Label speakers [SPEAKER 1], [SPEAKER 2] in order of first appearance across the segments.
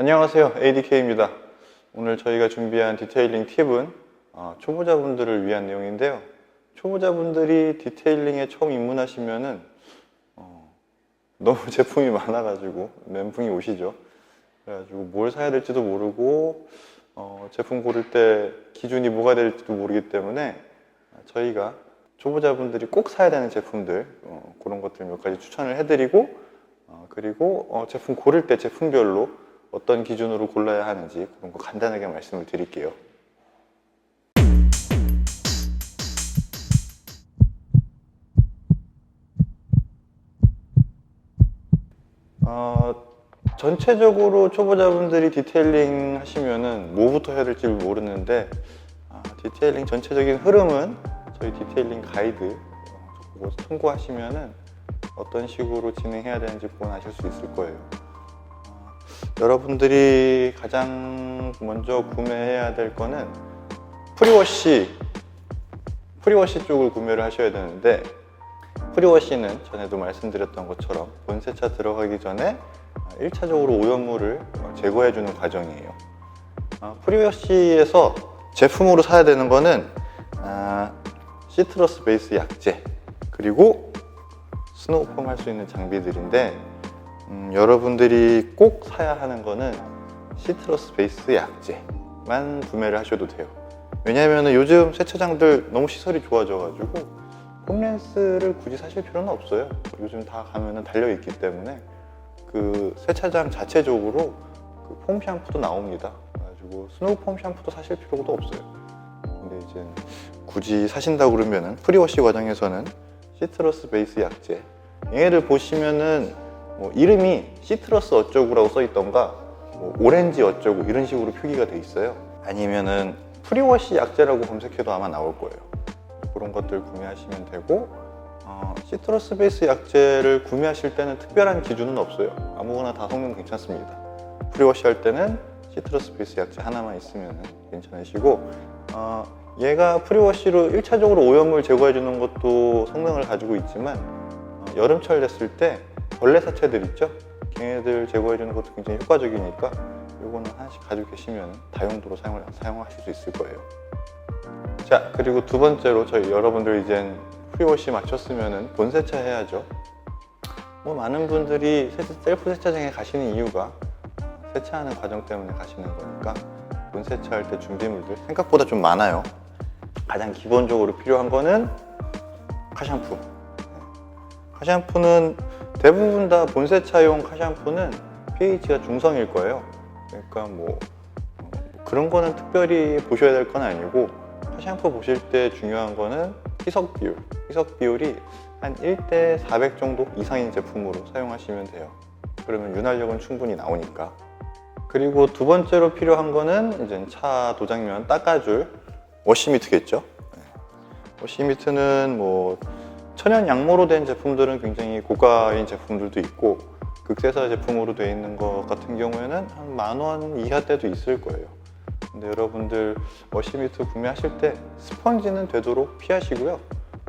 [SPEAKER 1] 안녕하세요, ADK입니다. 오늘 저희가 준비한 디테일링 팁은 초보자분들을 위한 내용인데요. 초보자분들이 디테일링에 처음 입문하시면은 너무 제품이 많아가지고 멘붕이 오시죠. 그래가지고 뭘 사야 될지도 모르고 제품 고를 때 기준이 뭐가 될지도 모르기 때문에 저희가 초보자분들이 꼭 사야 되는 제품들 그런 것들 몇 가지 추천을 해드리고 그리고 제품 고를 때 제품별로 어떤 기준으로 골라야 하는지 그런 거 간단하게 말씀을 드릴게요. 전체적으로 초보자분들이 디테일링 하시면은 뭐부터 해야 될지 모르는데 디테일링 전체적인 흐름은 저희 디테일링 가이드 그거 참고하시면은 어떤 식으로 진행해야 되는지 그건 아실 수 있을 거예요. 여러분들이 가장 먼저 구매해야 될 거는 프리워시 쪽을 구매를 하셔야 되는데, 프리워시는 전에도 말씀드렸던 것처럼 본세차 들어가기 전에 1차적으로 오염물을 제거해 주는 과정이에요. 프리워시에서 제품으로 사야 되는 거는 시트러스 베이스 약재 그리고 스노우폼 할 수 있는 장비들인데, 여러분들이 꼭 사야 하는 거는 시트러스 베이스 약재만 구매를 하셔도 돼요. 왜냐하면 요즘 세차장들 너무 시설이 좋아져가지고 폼렌스를 굳이 사실 필요는 없어요. 요즘 다 가면은 달려있기 때문에 그 세차장 자체적으로 그 폼 샴푸도 나옵니다. 그래가지고 스노우 폼 샴푸도 사실 필요도 없어요. 근데 이제 굳이 사신다 그러면은 프리워시 과정에서는 시트러스 베이스 약재, 얘를 보시면은 이름이 시트러스 어쩌고라고 써 있던가 오렌지 어쩌고 이런 식으로 표기가 돼 있어요. 아니면은 프리워시 약재라고 검색해도 아마 나올 거예요. 그런 것들 구매하시면 되고, 시트러스 베이스 약재를 구매하실 때는 특별한 기준은 없어요. 아무거나 다 성능 괜찮습니다. 프리워시 할 때는 시트러스 베이스 약재 하나만 있으면 괜찮으시고, 얘가 프리워시로 1차적으로 오염물 제거해 주는 것도 성능을 가지고 있지만 여름철 됐을 때 벌레 사체들 있죠? 걔네들 제거해 주는 것도 굉장히 효과적이니까 요거는 하나씩 가지고 계시면 다용도로 사용하실 수 있을 거예요. 자, 그리고 두 번째로 저희 여러분들 이젠 프리워시 마쳤으면은 본세차 해야죠. 많은 분들이 셀프 세차장에 가시는 이유가 세차하는 과정 때문에 가시는 거니까 본세차 할 때 준비물들 생각보다 좀 많아요. 가장 기본적으로 필요한 거는 카샴푸. 카샴푸는 대부분 다 본세차용 카샴푸는 pH가 중성일 거예요. 그러니까 그런 거는 특별히 보셔야 될 건 아니고, 카샴푸 보실 때 중요한 거는 희석 비율. 희석 비율이 한 1대 400 정도 이상인 제품으로 사용하시면 돼요. 그러면 윤활력은 충분히 나오니까. 그리고 두 번째로 필요한 거는 이제 차 도장면 닦아줄 워시미트겠죠. 워시미트는 천연 양모로 된 제품들은 굉장히 고가인 제품들도 있고, 극세사 제품으로 되어 있는 것 같은 경우에는 한 10,000원 이하대도 있을 거예요. 근데 여러분들 워시미트 구매하실 때 스펀지는 되도록 피하시고요.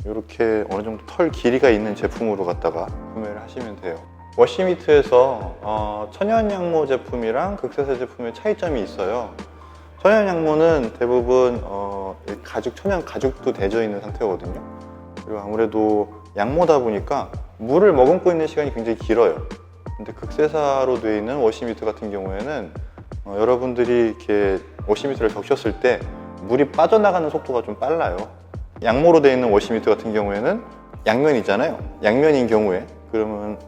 [SPEAKER 1] 이렇게 어느 정도 털 길이가 있는 제품으로 갖다가 구매를 하시면 돼요. 워시미트에서 천연 양모 제품이랑 극세사 제품의 차이점이 있어요. 천연 양모는 대부분 천연 가죽도 대져 있는 상태거든요. 그리고 아무래도 양모다 보니까 물을 머금고 있는 시간이 굉장히 길어요. 근데 극세사로 되어 있는 워시미트 같은 경우에는 여러분들이 이렇게 워시미트를 적셨을 때 물이 빠져나가는 속도가 좀 빨라요. 양모로 되어 있는 워시미트 같은 경우에는 양면이잖아요. 양면인 경우에 그러면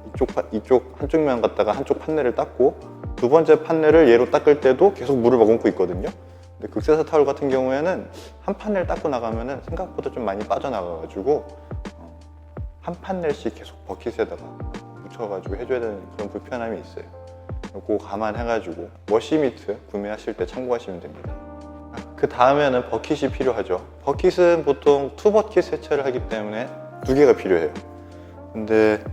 [SPEAKER 1] 이쪽 한쪽 면 갖다가 한쪽 판넬을 닦고 두 번째 판넬을 얘로 닦을 때도 계속 물을 머금고 있거든요. 근데 극세사 타올 같은 경우에는 한 판넬 닦고 나가면은 생각보다 좀 많이 빠져나가가지고 한 판넬씩 계속 버킷에다가 묻혀가지고 해줘야 되는 그런 불편함이 있어요. 그거 감안해가지고 워시미트 구매하실 때 참고하시면 됩니다. 그 다음에는 버킷이 필요하죠. 버킷은 보통 투버킷 세차를 하기 때문에 2개가 필요해요. 근데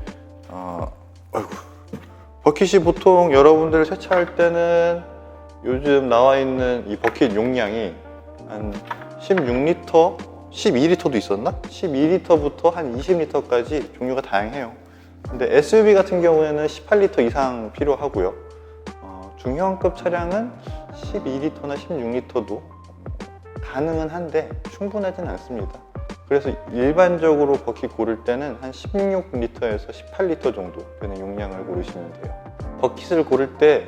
[SPEAKER 1] 버킷이 보통 여러분들 세차할 때는 요즘 나와 있는 이 버킷 용량이 한 16리터, 12리터도 있었나? 12리터부터 한 20리터까지 종류가 다양해요. 근데 SUV 같은 경우에는 18리터 이상 필요하고요. 중형급 차량은 12리터나 16리터도 가능은 한데 충분하진 않습니다. 그래서 일반적으로 버킷 고를 때는 한 16리터에서 18리터 정도 되는 용량을 고르시면 돼요. 버킷을 고를 때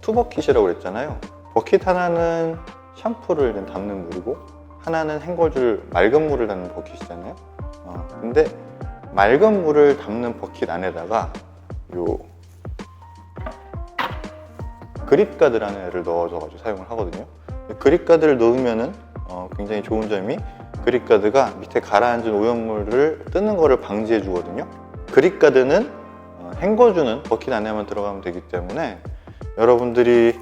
[SPEAKER 1] 투버킷이라고 그랬잖아요. 버킷 하나는 샴푸를 담는 물이고 하나는 헹궈줄 맑은 물을 담는 버킷이잖아요. 근데 맑은 물을 담는 버킷 안에다가 요 그립가드라는 애를 넣어줘가지고 사용을 하거든요. 그립가드를 넣으면은 굉장히 좋은 점이 그립가드가 밑에 가라앉은 오염물을 뜨는 거를 방지해 주거든요. 그립가드는 헹궈주는 버킷 안에만 들어가면 되기 때문에 여러분들이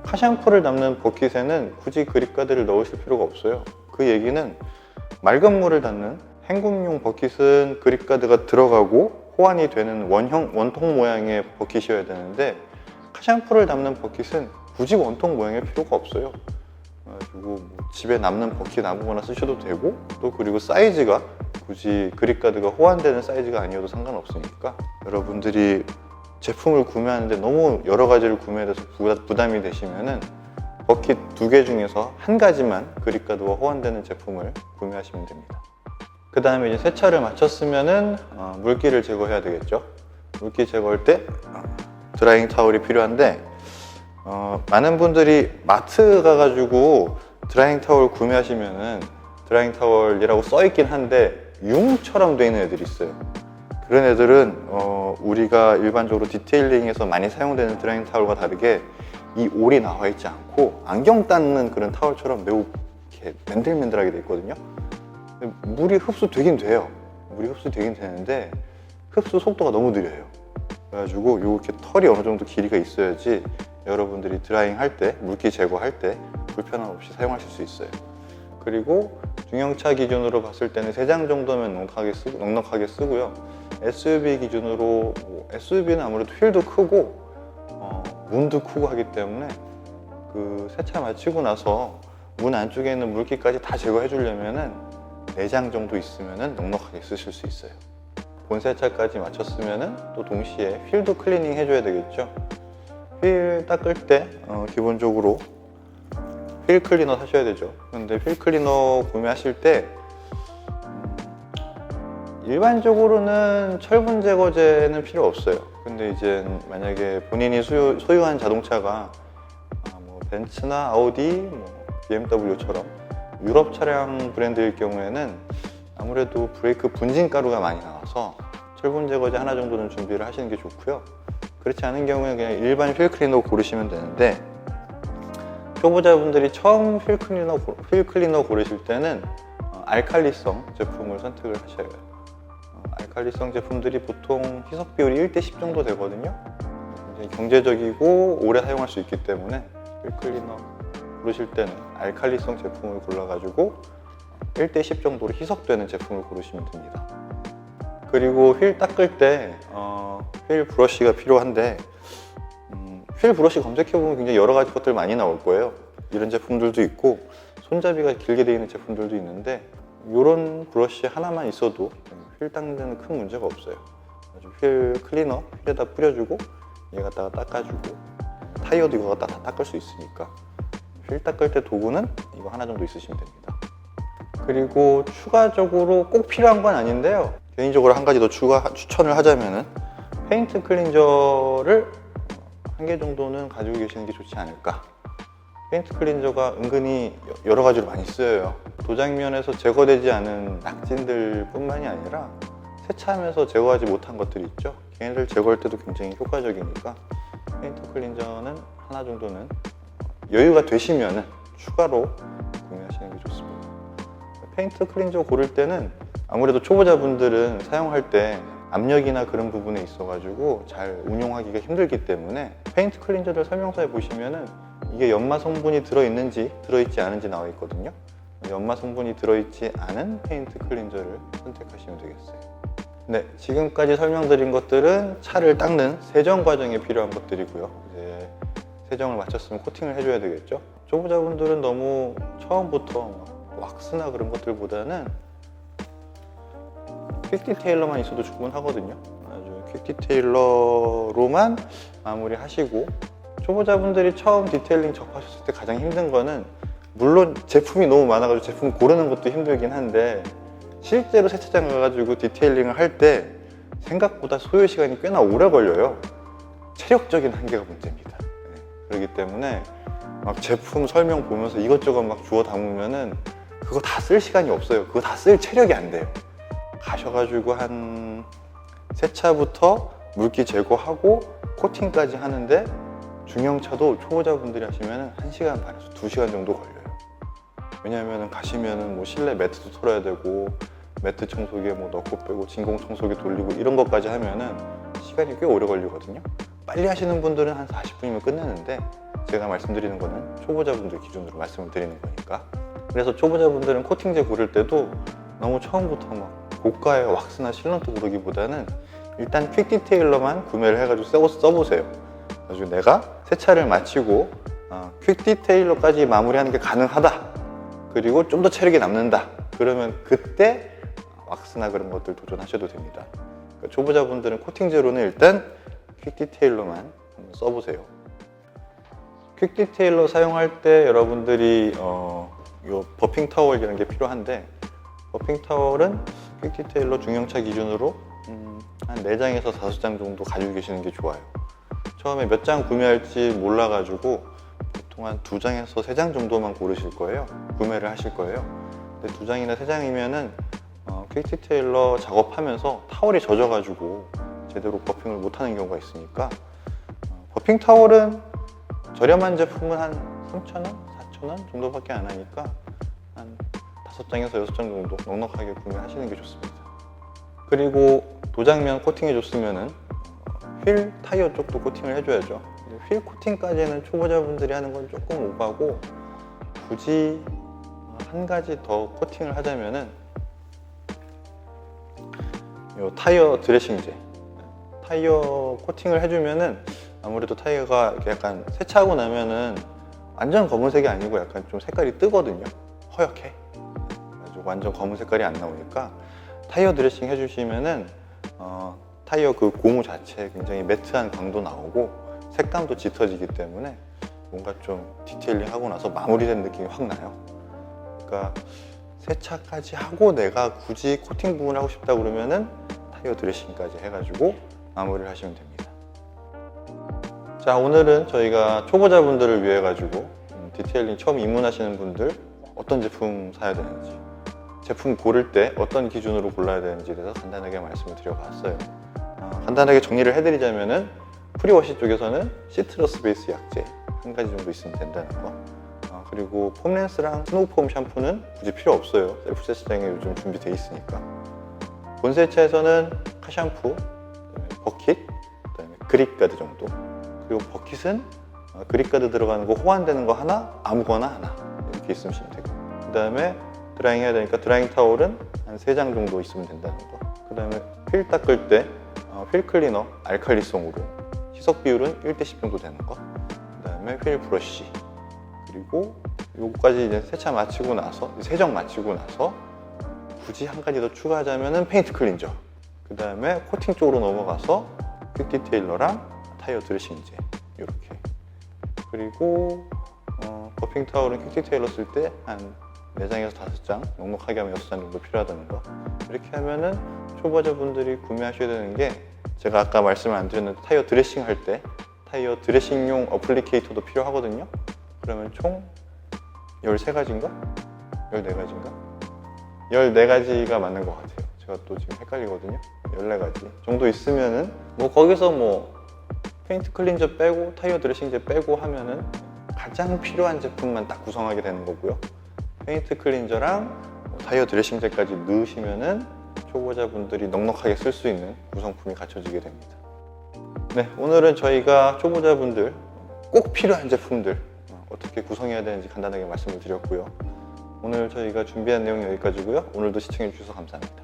[SPEAKER 1] 카샴푸를 담는 버킷에는 굳이 그립가드를 넣으실 필요가 없어요. 그 얘기는 맑은 물을 담는 헹굼용 버킷은 그립가드가 들어가고 호환이 되는 원통 모양의 버킷이어야 되는데 카샴푸를 담는 버킷은 굳이 원통 모양의 필요가 없어요. 그래가지고 뭐 집에 남는 버킷 아무거나 쓰셔도 되고 또 그리고 사이즈가 굳이 그립가드가 호환되는 사이즈가 아니어도 상관없으니까 여러분들이 제품을 구매하는데 너무 여러 가지를 구매해서 부담이 되시면은 버킷 2개 중에서 한 가지만 그립가드와 호환되는 제품을 구매하시면 됩니다. 그 다음에 이제 세차를 마쳤으면은 물기를 제거해야 되겠죠. 물기 제거할 때 드라잉 타월이 필요한데 많은 분들이 마트 가가지고 드라잉 타월 구매하시면은 드라잉 타월이라고 써있긴 한데 융처럼 되어 있는 애들이 있어요. 그런 애들은 우리가 일반적으로 디테일링에서 많이 사용되는 드라잉 타월과 다르게 이 올이 나와 있지 않고 안경 닦는 그런 타월처럼 매우 이렇게 맨들맨들하게 돼 있거든요. 물이 흡수되긴 돼요. 물이 흡수되긴 되는데 흡수 속도가 너무 느려요. 그래가지고 이렇게 털이 어느 정도 길이가 있어야지 여러분들이 드라잉 할 때, 물기 제거할 때 불편함 없이 사용하실 수 있어요. 그리고 중형차 기준으로 봤을 때는 3장 정도면 넉넉하게 쓰고요. SUV 기준으로 SUV는 아무래도 휠도 크고 문도 크고 하기 때문에 그 세차 마치고 나서 문 안쪽에 있는 물기까지 다 제거해 주려면은 4장 정도 있으면은 넉넉하게 쓰실 수 있어요. 본 세차까지 마쳤으면은 또 동시에 휠도 클리닝 해줘야 되겠죠. 휠 닦을 때 기본적으로 휠 클리너 사셔야 되죠. 근데 휠 클리너 구매하실 때 일반적으로는 철분 제거제는 필요 없어요. 근데 이제 만약에 본인이 소유한 자동차가 뭐 벤츠나 아우디, 뭐 BMW처럼 유럽 차량 브랜드일 경우에는 아무래도 브레이크 분진 가루가 많이 나와서 철분 제거제 하나 정도는 준비를 하시는 게 좋고요. 그렇지 않은 경우에 그냥 일반 휠 클리너 고르시면 되는데 초보자분들이 처음 휠 클리너 고르실 때는 알칼리성 제품을 선택을 하셔야 해요. 알칼리성 제품들이 보통 희석 비율이 1:10 정도 되거든요. 굉장히 경제적이고 오래 사용할 수 있기 때문에 휠 클리너 고르실 때는 알칼리성 제품을 골라가지고 1:10 정도로 희석되는 제품을 고르시면 됩니다. 그리고 휠 닦을 때 휠 브러쉬가 필요한데 휠 브러쉬 검색해보면 굉장히 여러 가지 것들 많이 나올 거예요. 이런 제품들도 있고 손잡이가 길게 되어 있는 제품들도 있는데 이런 브러쉬 하나만 있어도 휠 닦는 데는 큰 문제가 없어요. 휠 클리너 휠에다 뿌려주고 얘 갖다가 닦아주고 타이어도 이거 갖다 다 닦을 수 있으니까 휠 닦을 때 도구는 이거 하나 정도 있으시면 됩니다. 그리고 추가적으로 꼭 필요한 건 아닌데요. 개인적으로 한 가지 더 추천을 하자면은 페인트 클린저를 한 개 정도는 가지고 계시는 게 좋지 않을까. 페인트 클린저가 은근히 여러 가지로 많이 쓰여요. 도장면에서 제거되지 않은 낙진들 뿐만이 아니라 세차하면서 제거하지 못한 것들이 있죠. 걔네들 제거할 때도 굉장히 효과적이니까 페인트 클린저는 하나 정도는 여유가 되시면은 추가로 구매하시는 게 좋습니다. 페인트 클린저 고를 때는 아무래도 초보자분들은 사용할 때 압력이나 그런 부분에 있어가지고 잘 운용하기가 힘들기 때문에 페인트 클린저를 설명서에 보시면은 이게 연마 성분이 들어있는지 들어있지 않은지 나와 있거든요. 연마 성분이 들어있지 않은 페인트 클린저를 선택하시면 되겠어요. 네, 지금까지 설명드린 것들은 차를 닦는 세정 과정에 필요한 것들이고요. 이제 세정을 마쳤으면 코팅을 해줘야 되겠죠. 초보자분들은 너무 처음부터 왁스나 그런 것들보다는 퀵 디테일러만 있어도 충분하거든요. 아주 퀵 디테일러로만 마무리하시고, 초보자분들이 처음 디테일링 접하셨을 때 가장 힘든 거는, 물론 제품이 너무 많아가지고 제품 고르는 것도 힘들긴 한데, 실제로 세차장 가가지고 디테일링을 할 때 생각보다 소요 시간이 꽤나 오래 걸려요. 체력적인 한계가 문제입니다. 네. 그렇기 때문에 막 제품 설명 보면서 이것저것 막 주워 담으면은 그거 다 쓸 시간이 없어요. 그거 다 쓸 체력이 안 돼요. 가셔가지고 한 세차부터 물기 제거하고 코팅까지 하는데, 중형차도 초보자분들이 하시면은 1시간 반에서 2시간 정도 걸려요. 왜냐면은 가시면은 뭐 실내 매트도 털어야 되고, 매트 청소기에 뭐 넣고 빼고, 진공 청소기 돌리고 이런 것까지 하면은 시간이 꽤 오래 걸리거든요. 빨리 하시는 분들은 한 40분이면 끝내는데, 제가 말씀드리는 거는 초보자분들 기준으로 말씀을 드리는 거니까. 그래서 초보자분들은 코팅제 고를 때도 너무 처음부터 막 고가의 왁스나 실런트 고르기보다는 일단 퀵 디테일러만 구매를 해가지고 써보세요. 그래서 내가 세차를 마치고 퀵 디테일러까지 마무리하는 게 가능하다, 그리고 좀 더 체력이 남는다, 그러면 그때 왁스나 그런 것들 도전하셔도 됩니다. 그러니까 초보자분들은 코팅제로는 일단 퀵 디테일러만 한번 써보세요. 퀵 디테일러 사용할 때 여러분들이 요 버핑 타월이라는 게 필요한데, 버핑 타월은 퀵 디테일러 중형차 기준으로 한 4장에서 5장 정도 가지고 계시는 게 좋아요. 처음에 몇 장 구매할지 몰라가지고 보통 한 2장에서 3장 정도만 고르실 거예요. 구매를 하실 거예요. 근데 2장이나 3장이면은 퀵 디테일러 작업하면서 타월이 젖어가지고 제대로 버핑을 못하는 경우가 있으니까, 버핑 타월은 저렴한 제품은 한 3,000원, 4,000원 정도밖에 안 하니까 한 5장에서 6장 정도 넉넉하게 구매하시는 게 좋습니다. 그리고 도장면 코팅해 줬으면은 휠 타이어 쪽도 코팅을 해줘야죠. 휠 코팅까지는 초보자분들이 하는 건 조금 오바고, 굳이 한 가지 더 코팅을 하자면은 요 타이어 드레싱제, 타이어 코팅을 해주면은 아무래도 타이어가 약간 세차하고 나면은 완전 검은색이 아니고 약간 좀 색깔이 뜨거든요. 허옇게. 그래가지고 완전 검은 색깔이 안 나오니까 타이어 드레싱 해주시면은 타이어 그 고무 자체에 굉장히 매트한 광도 나오고 색감도 짙어지기 때문에 뭔가 좀 디테일링 하고 나서 마무리된 느낌이 확 나요. 그러니까 세차까지 하고 내가 굳이 코팅 부분을 하고 싶다 그러면은 타이어 드레싱까지 해가지고 마무리를 하시면 됩니다. 자, 오늘은 저희가 초보자분들을 위해 가지고 디테일링 처음 입문하시는 분들 어떤 제품 사야 되는지, 제품 고를 때 어떤 기준으로 골라야 되는지에 대해서 간단하게 말씀을 드려봤어요. 간단하게 정리를 해드리자면은, 프리워시 쪽에서는 시트러스 베이스 약재 한 가지 정도 있으면 된다는 거, 그리고 폼랜스랑 스노우폼 샴푸는 굳이 필요 없어요. 셀프 세차장에 요즘 준비되어 있으니까. 본세차에서는 카샴푸, 버킷, 그다음에 그립가드 정도. 그리고 버킷은 그립가드 들어가는 거 호환되는 거 하나, 아무거나 하나 이렇게 있으면 되고, 그 다음에 드라잉 해야 되니까 드라잉 타올은 한 3장 정도 있으면 된다는 거. 그 다음에 휠 닦을 때 휠 클리너 알칼리성으로 희석 비율은 1:10 정도 되는 거. 그 다음에 휠 브러쉬, 그리고 요거까지 이제 세차 마치고 나서, 세정 마치고 나서 굳이 한 가지 더 추가하자면은 페인트 클린저, 그 다음에 코팅 쪽으로 넘어가서 퀵 디테일러랑 타이어 드레싱제 이렇게. 그리고 버핑 타월은 퀵 디테일러 쓸 때 한 4장에서 5장, 넉넉하게 하면 6장 정도 필요하다는 거. 이렇게 하면은 초보자분들이 구매하셔야 되는 게, 제가 아까 말씀을 안 드렸는데 타이어 드레싱 할 때 타이어 드레싱용 어플리케이터도 필요하거든요. 그러면 총 13가지인가? 14가지인가? 14가지가 맞는 것 같아요. 제가 또 지금 헷갈리거든요. 14가지 정도 있으면은 뭐 거기서 뭐 페인트 클린저 빼고 타이어 드레싱제 빼고 하면은 가장 필요한 제품만 딱 구성하게 되는 거고요. 페인트 클린저랑 타이어 드레싱제까지 넣으시면은 초보자분들이 넉넉하게 쓸 수 있는 구성품이 갖춰지게 됩니다. 네, 오늘은 저희가 초보자분들 꼭 필요한 제품들 어떻게 구성해야 되는지 간단하게 말씀을 드렸고요. 오늘 저희가 준비한 내용이 여기까지고요. 오늘도 시청해 주셔서 감사합니다.